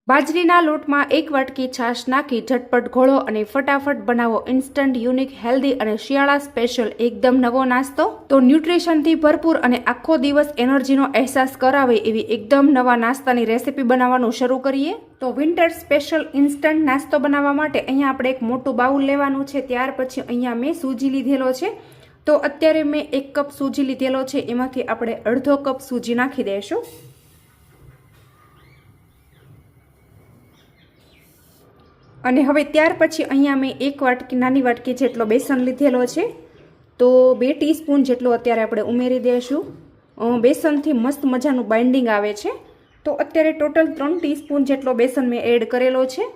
બાજરીના લોટમાં 1 વાટકી છાશ નાખી ઝટપટ ઘોળો અને ફટાફટ બનાવો ઇન્સ્ટન્ટ યુનિક હેલ્ધી અને શિયાળા સ્પેશિયલ એકદમ નવો નાસ્તો। તો ન્યુટ્રિશનથી ભરપૂર અને આખો દિવસ એનર્જીનો અહેસાસ કરાવે એવી એકદમ નવા નાસ્તાની રેસીપી બનાવવાનું શરૂ કરીએ। તો વિન્ટર સ્પેશિયલ ઇન્સ્ટન્ટ નાસ્તો બનાવવા માટે અહીંયા આપણે એક મોટું બાઉલ લેવાનું છે। ત્યાર પછી અહીંયા મેં સૂજી લીધેલો છે। તો અત્યારે મેં 1 કપ સૂજી લીધેલો છે, એમાંથી આપણે અડધો કપ સૂજી નાખી દઈશું। અને હવે ત્યાર પછી અહીંયા મેં 1 વાટકી નાની વાટકી જેટલો બેસન લીધેલો છે। તો 2 ટીસ્પૂન જેટલો અત્યારે આપણે ઉમેરી દઈશું। બેસનથી મસ્ત મજાનું બાઇન્ડિંગ આવે છે। તો અત્યારે ટોટલ 3 ટીસ્પૂન જેટલો બેસન મેં એડ કરેલો છે।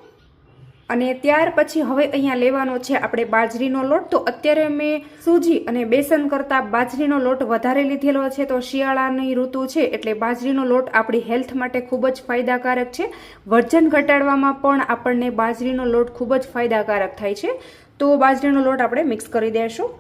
અને ત્યાર પછી હવે અહીંયા લેવાનો છે આપણે બાજરીનો લોટ। તો અત્યારે મેં સૂજી અને બેસન કરતાં બાજરીનો લોટ વધારે લીધેલો છે। તો શિયાળાની ઋતુ છે એટલે બાજરીનો લોટ આપણી હેલ્થ માટે ખૂબ જ ફાયદાકારક છે। વજન ઘટાડવામાં પણ આપણને બાજરીનો લોટ ખૂબ જ ફાયદાકારક થાય છે। તો બાજરીનો લોટ આપણે મિક્સ કરી દઈશું।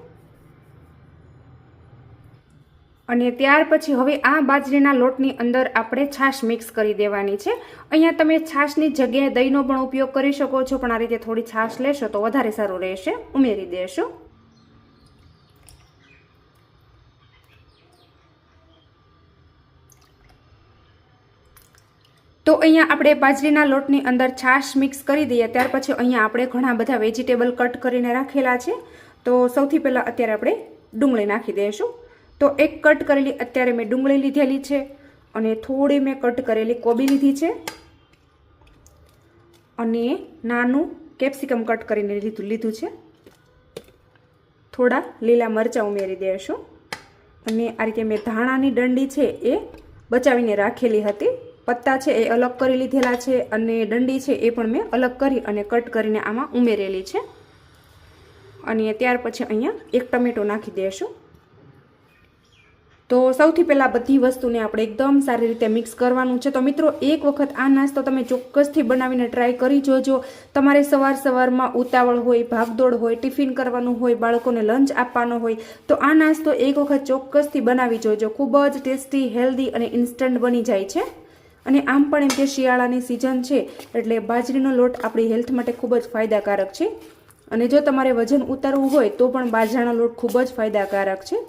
અને ત્યાર પછી હવે આ બાજરીના લોટની અંદર આપણે છાશ મિક્સ કરી દેવાની છે। અહીંયા તમે છાશની જગ્યાએ દહીંનો પણ ઉપયોગ કરી શકો છો, પણ આ રીતે થોડી છાશ લેશો તો વધારે સારું રહેશે। ઉમેરી દેશું। તો અહીંયા આપણે બાજરીના લોટની અંદર છાશ મિક્સ કરી દઈએ ત્યાર પછી અહીંયા આપણે ઘણા બધા વેજીટેબલ કટ કરીને રાખેલા છે। તો સૌથી પહેલાં અત્યારે આપણે ડુંગળી નાખી દઈશું। તો 1 કટ કરેલી અત્યારે મેં ડુંગળી લીધેલી છે અને થોડી મેં કટ કરેલી કોબી લીધી છે અને નાનું કેપ્સિકમ કટ કરીને લીધું છે। થોડા લીલા મરચાં ઉમેરી દઈશું અને આ રીતે મેં ધાણાની ડંડી છે એ બચાવીને રાખેલી હતી। પત્તા છે એ અલગ કરી લીધેલા છે અને ડંડી છે એ પણ મેં અલગ કરી અને કટ કરીને આમાં ઉમેરેલી છે। અને ત્યાર પછી અહીંયા 1 ટમેટો નાખી દઈશું। તો સૌથી પહેલાં બધી વસ્તુને આપણે એકદમ સારી રીતે મિક્સ કરવાનું છે। તો મિત્રો એક વખત આ નાસ્તો તમે ચોક્કસથી બનાવીને ટ્રાય કરી જોજો। તમારે સવારમાં ઉતાવળ હોય, ભાગદોડ હોય, ટિફિન કરવાનું હોય, બાળકોને લંચ આપવાનો હોય તો આ નાસ્તો એક વખત ચોક્કસથી બનાવી જોજો। ખૂબ જ ટેસ્ટી, હેલ્ધી અને ઇન્સ્ટન્ટ બની જાય છે। અને આમ પણ એમ કે શિયાળાની સિઝન છે એટલે બાજરીનો લોટ આપણી હેલ્થ માટે ખૂબ જ ફાયદાકારક છે। અને જો તમારે વજન ઉતારવું હોય તો પણ બાજરાનો લોટ ખૂબ જ ફાયદાકારક છે।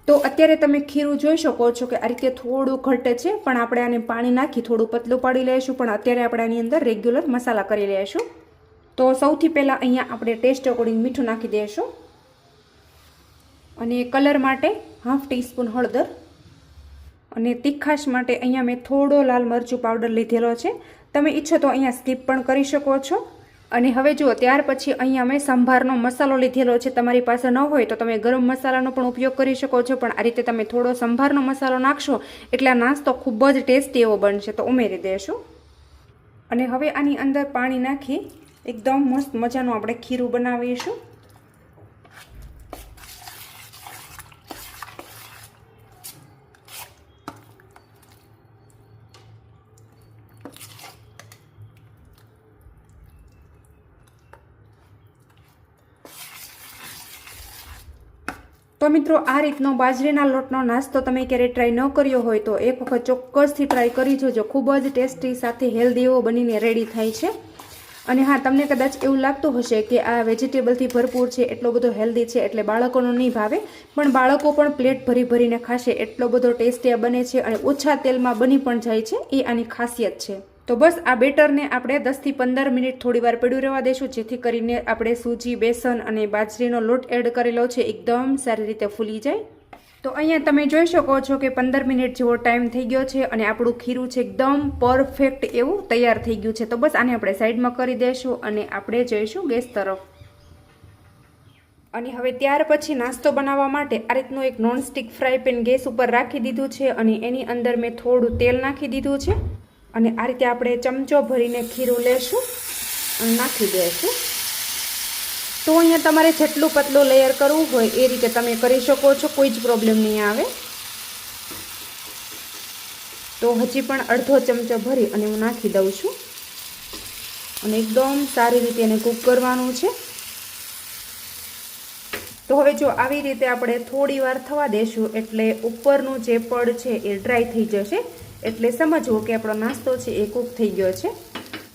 તો અત્યારે તમે ખીરું જોઈ શકો છો કે આ રીતે થોડું ઘટે છે, પણ આપણે આને પાણી નાખી થોડું પતલું પાડી લઈશું। પણ અત્યારે આપણે આની અંદર રેગ્યુલર મસાલા કરી લઈશું। તો સૌથી પહેલાં અહીંયા આપણે ટેસ્ટ અકોર્ડિંગ મીઠું નાખી દઈશું અને કલર માટે 1/2 ટીસ્પૂન હળદર અને તીખાશ માટે અહીંયા મેં થોડો લાલ મરચું પાવડર લીધેલો છે। તમે ઈચ્છો તો અહીંયા સ્કીપ પણ કરી શકો છો। અને હવે જુઓ ત્યાર પછી અહીંયા મેં સંભારનો મસાલો લીધેલો છે। તમારી પાસે ન હોય તો તમે ગરમ મસાલાનો પણ ઉપયોગ કરી શકો છો, પણ આ રીતે તમે થોડો સંભારનો મસાલો નાખશો એટલે આ નાસ્તો ખૂબ જ ટેસ્ટી એવો બનશે। તો ઉમેરી દેશું અને હવે આની અંદર પાણી નાખી એકદમ મસ્ત મજાનું આપણે ખીરું બનાવીશું। તો મિત્રો આ રીતનો બાજરીના લોટનો નાસ્તો તમે ક્યારે ટ્રાય ન કર્યો હોય તો એક વખત ચોક્કસથી ટ્રાય કરી જોજો। ખૂબ જ ટેસ્ટી સાથે હેલ્ધી એવો બનીને રેડી થાય છે। અને હા, તમને કદાચ એવું લાગતું હશે કે આ વેજીટેબલથી ભરપૂર છે, એટલો બધો હેલ્ધી છે એટલે બાળકોનો નહીં ભાવે, પણ બાળકો પણ પ્લેટ ભરી ભરીને ખાશે એટલો બધો ટેસ્ટી બને છે અને ઓછા તેલમાં બની પણ જાય છે। એ આની ખાસિયત છે। તો બસ આ બેટરને આપણે 10 થી 15 મિનિટ થોડી વાર પડ્યું રહેવા દેશું, જેથી કરીને આપણે સૂજી, બેસન અને બાજરીનો લોટ એડ કરેલો છે એકદમ સારી રીતે ફૂલી જાય। તો અહીંયા તમે જોઈ શકો છો કે 15 મિનિટ જેવો ટાઈમ થઈ ગયો છે અને આપણું ખીરું છે એકદમ પરફેક્ટ એવું તૈયાર થઈ ગયું છે। તો બસ આને આપણે સાઈડમાં કરી દઈશું અને આપણે જઈશું ગેસ તરફ। અને હવે ત્યાર પછી નાસ્તો બનાવવા માટે આ રીતનું એક નોનસ્ટિક ફ્રાય પેન ગેસ ઉપર રાખી દીધું છે અને એની અંદર મેં થોડું તેલ નાખી દીધું છે અને આ રીતે આપણે ચમચો ભરીને ખીરું લેશું અને નાખી દઈશું। તો અહીંયા તમારે જેટલું પતલું લેયર કરવું હોય એ રીતે તમે કરી શકો છો, કોઈ જ પ્રોબ્લેમ નહીં આવે। તો હજી પણ અડધો ચમચો ભરી અને હું નાખી દઉં છું અને એકદમ સારી રીતે એને કૂક કરવાનું છે. તો હવે જો આવી રીતે આપણે થોડી વાર થવા દેશું એટલે ઉપરનું જે પડ છે એ ડ્રાય થઈ જશે, એટલે સમજવું કે આપણો નાસ્તો છે એ કૂક થઈ ગયો છે.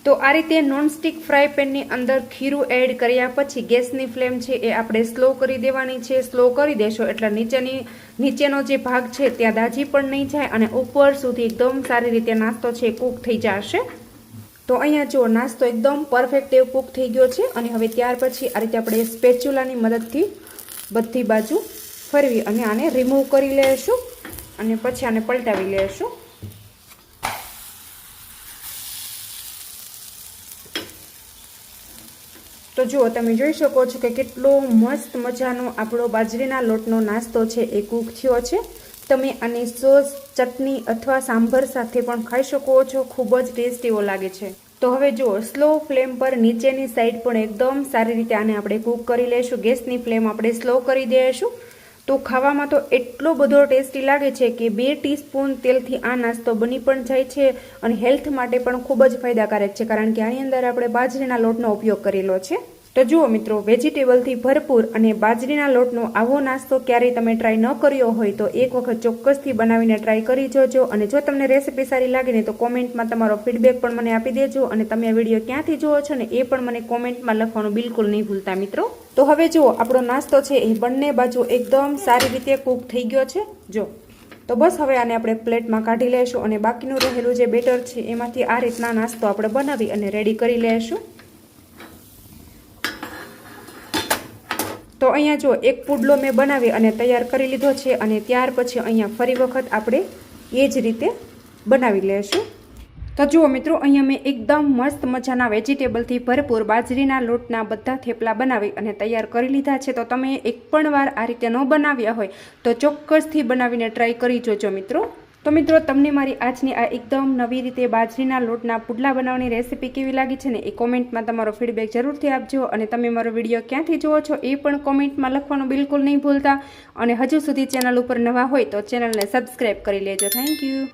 તો આ રીતે નોનસ્ટિક ફ્રાય પેનની અંદર ખીરું એડ કર્યા પછી ગેસની ફ્લેમ છે એ આપણે સ્લો કરી દેવાની છે. સ્લો કરી દેશો એટલે નીચેનો જે ભાગ છે ત્યાં દાજી પણ નહીં જાય અને ઉપર સુધી એકદમ સારી રીતે નાસ્તો છે કૂક થઈ જશે. તો અહીંયા જો નાસ્તો એકદમ પરફેક્ટ એવો કૂક થઈ ગયો છે અને હવે ત્યાર પછી આ રીતે આપણે સ્પેચ્યુલાની મદદથી બધી બાજુ ફરવી અને આને રિમૂવ કરી લેશું અને પછી આને પલટાવી લેશું. તો જુઓ તમે જોઈ શકો છો કે કેટલો મસ્ત મજાનો આપણો બાજરીના લોટનો નાસ્તો છે એ કૂક થયો છે. તમે આની સોસ, ચટણી અથવા સાંભર સાથે પણ ખાઈ શકો છો. ખૂબ જ ટેસ્ટી એવો લાગે છે. તો હવે જુઓ સ્લો ફ્લેમ પર નીચેની સાઈડ પણ એકદમ સારી રીતે આને આપણે કૂક કરી લઈશું. ગેસની ફ્લેમ આપણે સ્લો કરી દઈશું. તો ખાવામાં તો એટલો બધો ટેસ્ટી લાગે છે કે 2 ટીસ્પૂન તેલથી આ નાસ્તો બની પણ જાય છે અને હેલ્થ માટે પણ ખૂબ જ ફાયદાકારક છે, કારણ કે આની અંદર આપણે બાજરીના લોટનો ઉપયોગ કરેલો છે. તો જુઓ મિત્રો, વેજીટેબલથી ભરપૂર અને બાજરીના લોટનો આવો નાસ્તો ક્યારેય તમે ટ્રાય ન કર્યો હોય તો એક વખત ચોક્કસથી બનાવીને ટ્રાય કરી જોજો. અને જો તમને રેસીપી સારી લાગે ને તો કોમેન્ટમાં તમારો ફીડબેક પણ મને આપી દેજો અને તમે આ વિડીયો ક્યાંથી જુઓ છો ને એ પણ મને કોમેન્ટમાં લખવાનું બિલકુલ નહીં ભૂલતા મિત્રો. તો હવે જુઓ આપણો નાસ્તો છે એ બંને બાજુ એકદમ સારી રીતે કૂક થઈ ગયો છે. જો તો બસ હવે આને આપણે પ્લેટમાં કાઢી લઈશું અને બાકીનું રહેલું જે બેટર છે એમાંથી આ રીતના નાસ્તો આપણે બનાવી અને રેડી કરી લઈશું. તો અહીંયા જો એક પુડલો મેં બનાવી અને તૈયાર કરી લીધો છે અને ત્યાર પછી અહીંયા ફરી વખત આપણે એ જ રીતે બનાવી લઈશું. તો જુઓ મિત્રો, અહીંયા મેં એકદમ મસ્ત મજાના વેજીટેબલથી ભરપૂર બાજરીના લોટના બધા થેપલા બનાવી અને તૈયાર કરી લીધા છે. તો તમે એક પણ વાર આ રીતે ન બનાવ્યા હોય તો ચોક્કસથી બનાવીને ટ્રાય કરી જોજો મિત્રો. તો મિત્રો, તમને મારી આજની આ એકદમ નવી રીતે બાજરીના લોટના પુડલા બનાવવાની રેસીપી કેવી લાગી છે ને એ કોમેન્ટમાં તમારો ફીડબેક જરૂરથી આપજો. અને તમે મારો વિડીયો ક્યાંથી જુઓ છો એ પણ કોમેન્ટમાં લખવાનું બિલકુલ નહીં ભૂલતા. અને હજુ સુધી ચેનલ ઉપર નવા હોય તો ચેનલને સબસ્ક્રાઈબ કરી લેજો. Thank you.